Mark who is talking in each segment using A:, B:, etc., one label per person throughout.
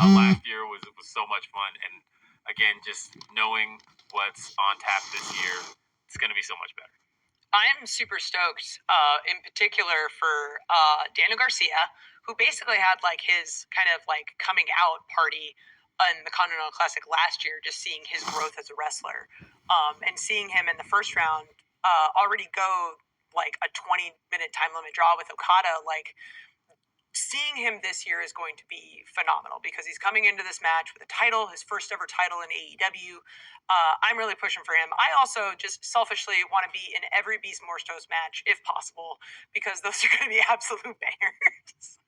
A: last year was so much fun, and again, just knowing what's on tap this year, it's going to be so much better.
B: I'm super stoked, in particular for Daniel Garcia, who basically had like his kind of like coming out party in the Continental Classic last year, just seeing his growth as a wrestler, and seeing him in the first round already go like a 20-minute time limit draw with Okada, like seeing him this year is going to be phenomenal because he's coming into this match with a title, his first ever title in AEW. I'm really pushing for him. I also just selfishly want to be in every Beast Morstos match if possible because those are going to be absolute bangers.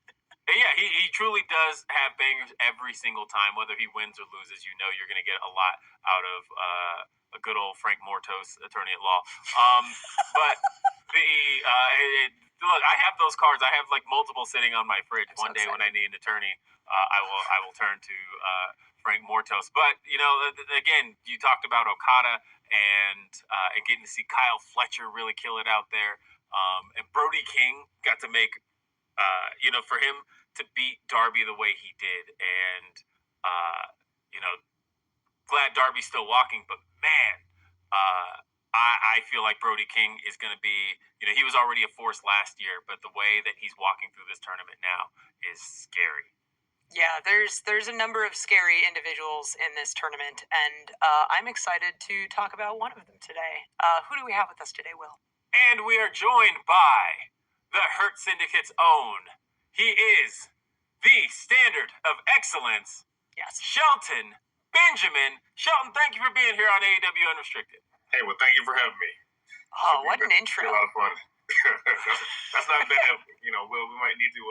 A: Yeah, he truly does have bangers every single time, whether he wins or loses. You know you're going to get a lot out of a good old Frank Mortos, attorney at law. But look, I have those cards. I have like multiple sitting on my fridge. One day when I need an attorney, I will turn to Frank Mortos. But you know, again, you talked about Okada and getting to see Kyle Fletcher really kill it out there, and Brody King got to make. For him to beat Darby the way he did, and glad Darby's still walking, but man, I feel like Brody King is going to be, he was already a force last year, but the way that he's walking through this tournament now is scary.
B: Yeah, there's a number of scary individuals in this tournament, and I'm excited to talk about one of them today. Who do we have with us today, Will?
A: And we are joined by the Hurt Syndicate's own. He is the standard of excellence.
B: Yes.
A: Shelton Benjamin. Shelton, thank you for being here on AEW Unrestricted.
C: Hey, well, thank you for having me.
B: Oh, what an intro.
C: A lot of fun. that's not bad. Will, we might need to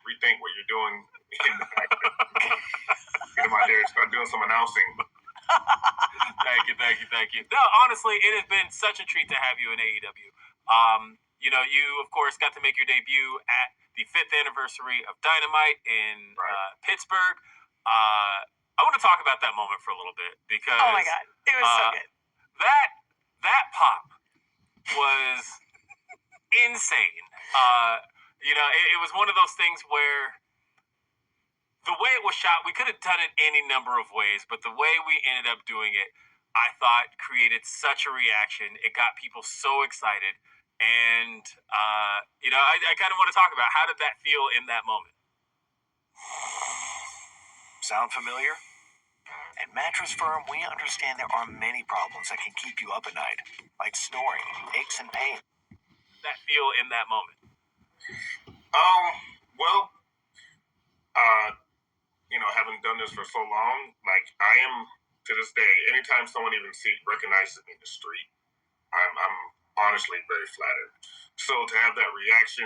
C: rethink what you're doing in the back. Get him out there and start doing some announcing.
A: Thank you. No, honestly, it has been such a treat to have you in AEW. You, of course, got to make your debut at the 5th anniversary of Dynamite in Pittsburgh. I want to talk about that moment for a little bit because...
B: Oh, my God. It was so good.
A: That pop was insane. It was one of those things where the way it was shot, we could have done it any number of ways, but the way we ended up doing it, I thought created such a reaction. It got people so excited. And, I kind of want to talk about how did that feel in that moment?
D: Sound familiar? At Mattress Firm, we understand there are many problems that can keep you up at night, like snoring, aches, and pain.
A: That feel in that moment?
C: Having done this for so long, like I am to this day, anytime someone even recognizes me in the street, I'm honestly very flattered. So to have that reaction,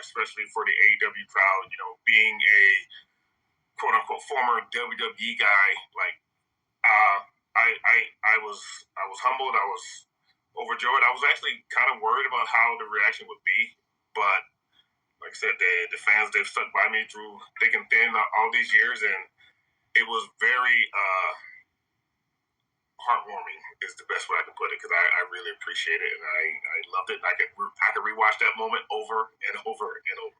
C: especially for the AEW crowd, being a quote unquote former WWE guy, like I was humbled, I was overjoyed. I was actually kind of worried about how the reaction would be, but like I said, the fans, they've stuck by me through thick and thin all these years, and it was very heartwarming is the best way I can put it, because I really appreciate it, and I loved it. And I could rewatch that moment over and over and over.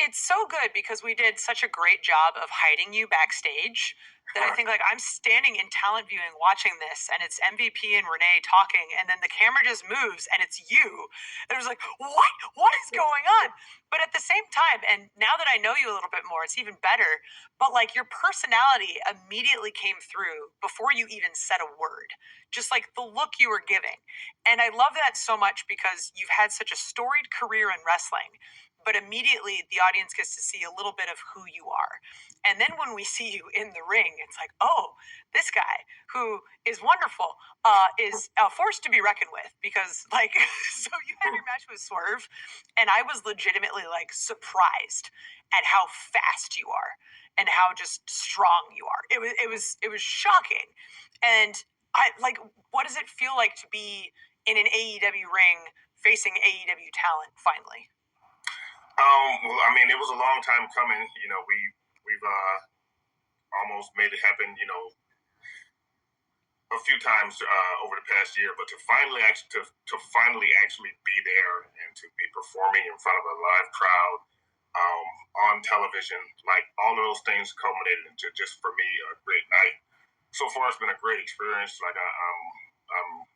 B: It's so good because we did such a great job of hiding you backstage that I think like I'm standing in talent viewing watching this, and it's MVP and Renee talking, and then the camera just moves and it's you. And it was like, what is going on? But at the same time, and now that I know you a little bit more, it's even better. But like your personality immediately came through before you even said a word. Just like the look you were giving. And I love that so much because you've had such a storied career in wrestling. But immediately the audience gets to see a little bit of who you are. And then when we see you in the ring, it's like, oh, this guy who is wonderful is a force to be reckoned with. Because like, so you had your match with Swerve, and I was legitimately like surprised at how fast you are and how just strong you are. It was shocking. And I like, what does it feel like to be in an AEW ring facing AEW talent finally?
C: Well, I mean, it was a long time coming. We've almost made it happen, a few times over the past year. But to finally actually be there and to be performing in front of a live crowd, on television. Like all of those things culminated into just for me a great night. So far, it's been a great experience. Like I'm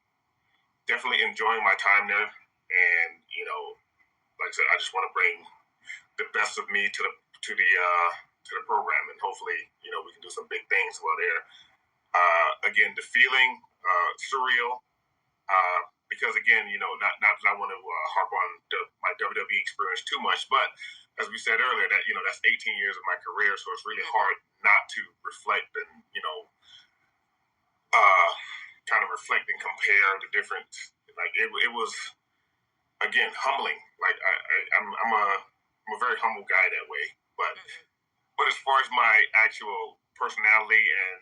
C: definitely enjoying my time there, and like I said, I just want to bring the best of me to the program, and hopefully, we can do some big things while there. Again, the feeling surreal. Because again, not that I want to harp on my WWE experience too much, but as we said earlier, that's 18 years of my career, so it's really hard not to reflect and uh, kind of reflect and compare the different. Like it was again humbling. Like I'm a very humble guy that way, but as far as my actual personality and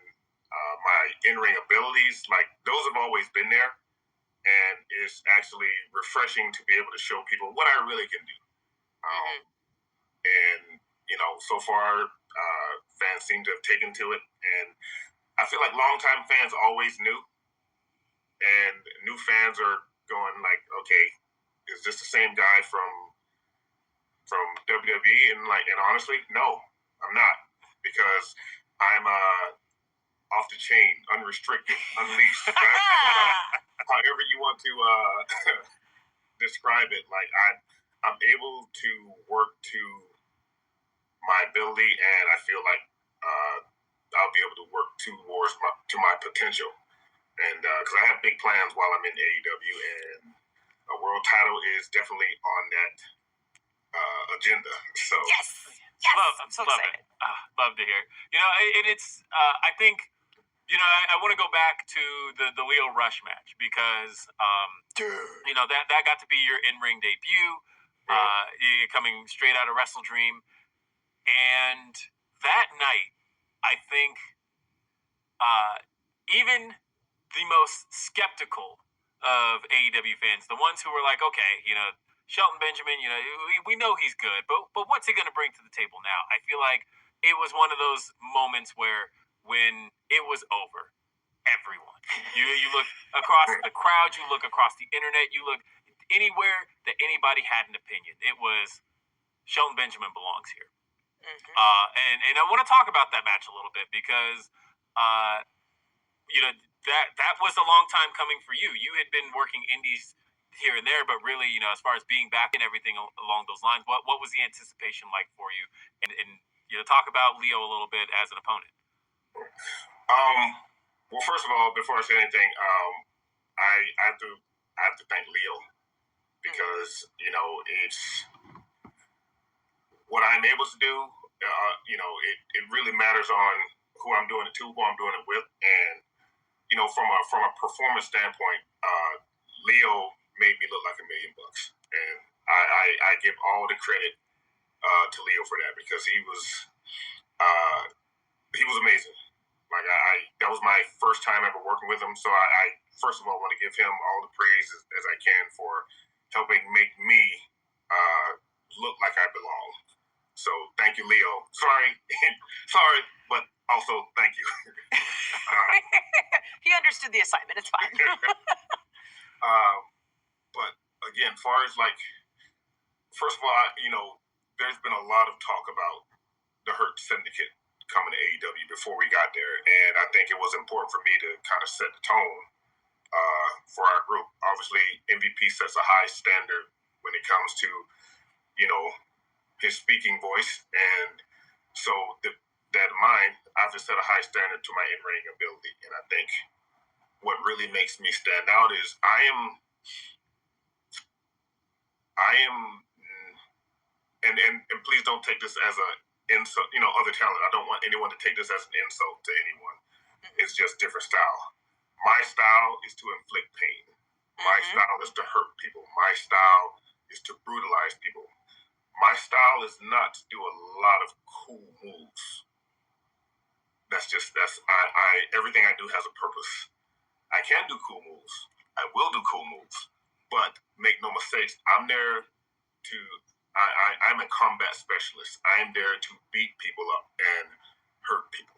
C: my in-ring abilities, like those have always been there, and it's actually refreshing to be able to show people what I really can do. Um, and so far, fans seem to have taken to it, and I feel like longtime fans always knew, and new fans are going like, okay, is this the same guy from WWE? And honestly, no, I'm not, because I'm off the chain, unrestricted, unleashed. However you want to describe it. Like I'm able to work to my ability, and I feel like I'll be able to work towards my potential. And because I have big plans while I'm in AEW, and a world title is definitely on that agenda. So
B: Yes. Yes. I'm so
A: love
B: excited.
A: it. Love to hear. And it's I think I want to go back to the Leo Rush match because that got to be your in-ring debut, coming straight out of Wrestle Dream, and that night, I think even the most skeptical of AEW fans, the ones who were like, okay, Shelton Benjamin, we know he's good, but what's he going to bring to the table now? I feel like it was one of those moments where when it was over, everyone, you look across the crowd, you look across the internet, you look anywhere that anybody had an opinion, it was Shelton Benjamin belongs here. And I want to talk about that match a little bit because that was a long time coming for you. You had been working indies here and there, but really, as far as being back and everything along those lines, what was the anticipation like for you? And talk about Leo a little bit as an opponent.
C: Well, first of all, before I say anything, I have to thank Leo, because it's what I'm able to do. It really matters on who I'm doing it to, who I'm doing it with, and from a performance standpoint, Leo made me look like $1,000,000, and I give all the credit to Leo for that, because he was amazing. Like that was my first time ever working with him, so I first of all want to give him all the praise as I can for helping make me look like I belong. So thank you, Leo. Sorry, but also thank you.
B: He understood the assignment. It's fine.
C: But again, far as first of all, there's been a lot of talk about the Hurt Syndicate coming to AEW before we got there, and I think it was important for me to kind of set the tone for our group. Obviously, MVP sets a high standard when it comes to his speaking voice, and so that in mind, I have to set a high standard to my in-ring ability. And I think what really makes me stand out is I am, and please don't take this as a insult. Other talent. I don't want anyone to take this as an insult to anyone. It's just different style. My style is to inflict pain. My style is to hurt people. My style is to brutalize people. My style is not to do a lot of cool moves. That's everything I do has a purpose. I can do cool moves. I will do cool moves. But make no mistakes, I'm there to I'm a combat specialist. I'm there to beat people up and hurt people.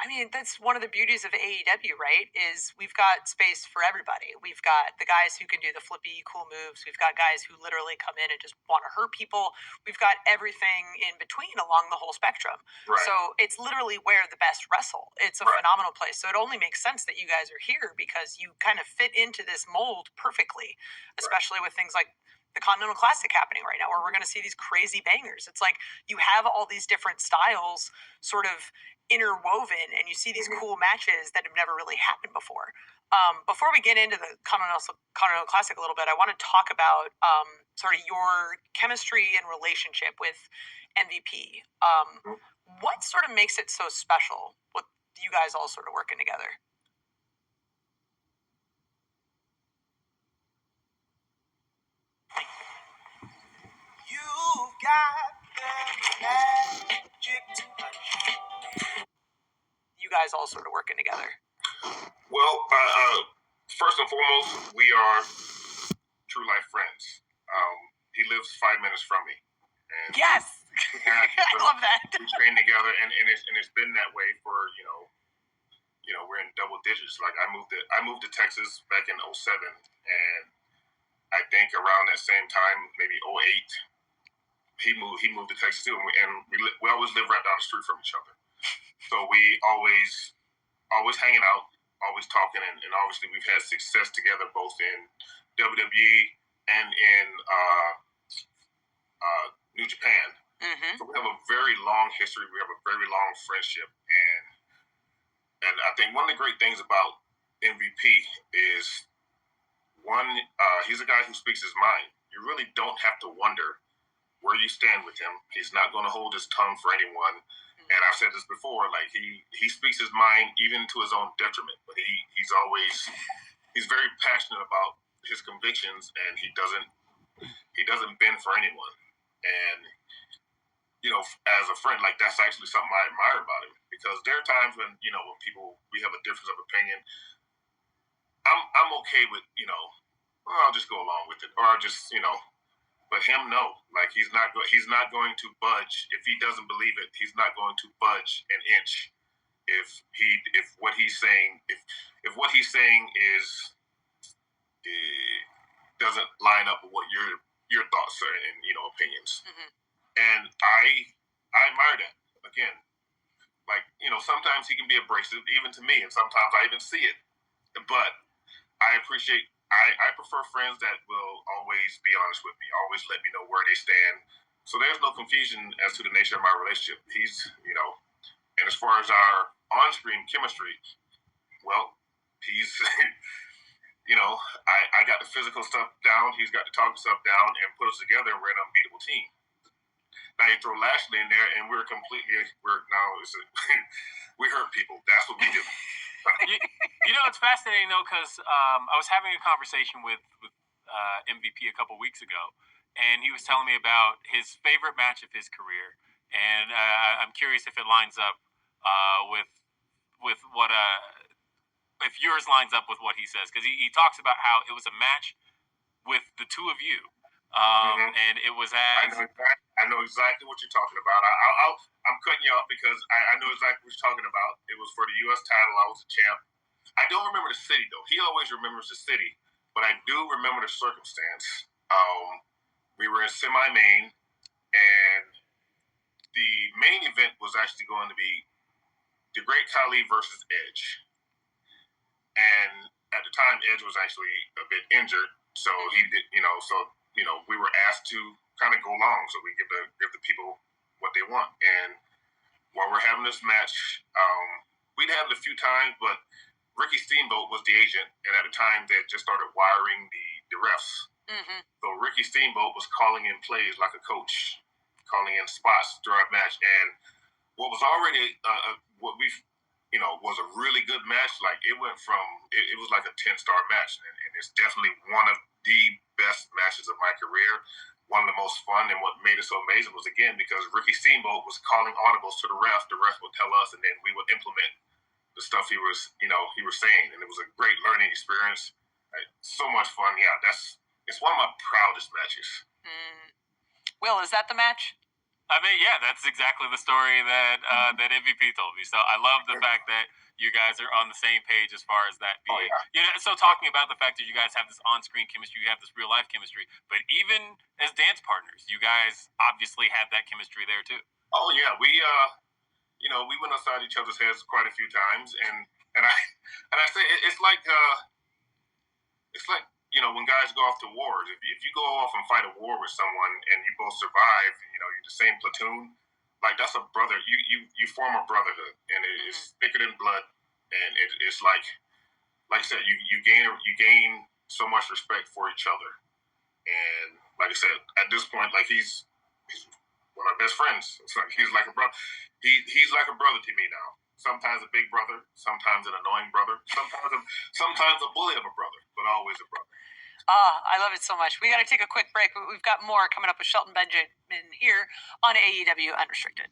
B: I I mean, that's one of the beauties of AEW, right? Is we've got space for everybody. We've got the guys who can do the flippy cool moves. We've got guys who literally come in and just want to hurt people. We've got everything in between along the whole spectrum.
C: Right.
B: So it's literally where the best wrestle. It's a
C: Right.
B: phenomenal place. So it only makes sense that you guys are here because you kind of fit into this mold perfectly, especially with things like the Continental Classic happening right now, where we're going to see these crazy bangers. It's like you have all these different styles sort of interwoven, and you see these cool matches that have never really happened before. Before we get into the Continental Classic a little bit, I want to talk about sort of your chemistry and relationship with MVP. What sort of makes it so special with you guys all sort of working together?
D: You've got the magic touch.
B: You guys all sort of working together.
C: Well, first and foremost, we are true life friends. He lives 5 minutes from me. And
B: Yes, I love that.
C: We train together, and it's been that way for we're in double digits. Like I moved to Texas back in 07, and I think around that same time, maybe 08, he moved to Texas too, and we always lived right down the street from each other. So we always hanging out, always talking, and obviously we've had success together both in WWE and in New Japan.
B: Mm-hmm.
C: So we have a very long history. We have a very long friendship, and I think one of the great things about MVP is one, he's a guy who speaks his mind. You really don't have to wonder where you stand with him. He's not going to hold his tongue for anyone. And I've said this before, like he speaks his mind even to his own detriment. But he's very passionate about his convictions, and he doesn't bend for anyone. And as a friend, like that's actually something I admire about him, because there are times when when we have a difference of opinion. I'm okay with I'll just go along with it, or I'll just But him, no. Like he's not going to budge if he doesn't believe it. He's not going to budge an inch if what he's saying is doesn't line up with what your thoughts are and opinions.
B: Mm-hmm.
C: And I admire that. Again, like sometimes he can be abrasive even to me, and sometimes I even see it. But I prefer friends that will always be honest with me, always let me know where they stand. So there's no confusion as to the nature of my relationship. He's, and as far as our on-screen chemistry, well, he's, I got the physical stuff down, he's got the talking stuff down, and put us together, and we're an unbeatable team. Now you throw Lashley in there, and we hurt people. That's what we do.
A: It's fascinating though, because I was having a conversation with MVP a couple weeks ago, and he was telling me about his favorite match of his career, and I'm curious if it lines up with what if yours lines up with what he says, because he talks about how it was a match with the two of you, and it was
C: I know exactly what you're talking about. I'm cutting you off because I know exactly what you're talking about. It was for the U.S. title. I was a champ. I don't remember the city, though. He always remembers the city, but I do remember the circumstance. We were in semi-main, and the main event was actually going to be the Great Khali versus Edge. And at the time, Edge was actually a bit injured, so he did, we were asked to kind of go long, so we give the people what they want. And while we're having this match, we'd had it a few times, but Ricky Steamboat was the agent, and at the time they just started wiring the refs.
B: Mm-hmm.
C: So Ricky Steamboat was calling in plays like a coach, calling in spots throughout the match. And what was already what we was a really good match. Like it went from it was like a 10-star match, and it's definitely one of the best matches of my career. One of the most fun, and what made it so amazing was again because Ricky Steamboat was calling audibles to the ref would tell us, and then we would implement the stuff he was saying, and it was a great learning experience. So much fun. Yeah, it's one of my proudest matches.
B: Will, is that the match?
A: I mean, yeah, that's exactly the story that that MVP told me. So I love the fact that you guys are on the same page as far as that
C: Oh
A: being.
C: yeah.
A: You know, so talking about the fact that you guys have this on-screen chemistry, you have this real-life chemistry, but even as dance partners, you guys obviously have that chemistry there too.
C: Oh yeah. We went outside each other's heads quite a few times, and I say it's like when guys go off to wars. If you go off and fight a war with someone and you both survive, you're the same platoon. Like that's a brother. You form a brotherhood, and
B: Mm-hmm.
C: it's thicker than blood. And it's like I said, you gain so much respect for each other. And like I said, at this point, like he's one of my best friends. It's like he's like a brother. He's like a brother to me now. Sometimes a big brother, sometimes an annoying brother, sometimes a bully of a brother, but always a brother.
B: I love it so much. We got to take a quick break, but we've got more coming up with Shelton Benjamin here on AEW Unrestricted.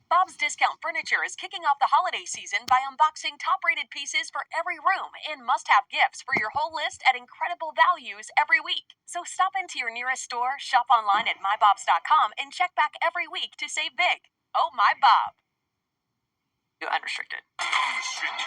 E: Bob's Discount Furniture is kicking off the holiday season by unboxing top-rated pieces for every room and must-have gifts for your whole list at incredible values every week. So stop into your nearest store, shop online at mybobs.com, and check back every week to save big. Oh, my Bob.
B: Unrestricted.
C: On the street.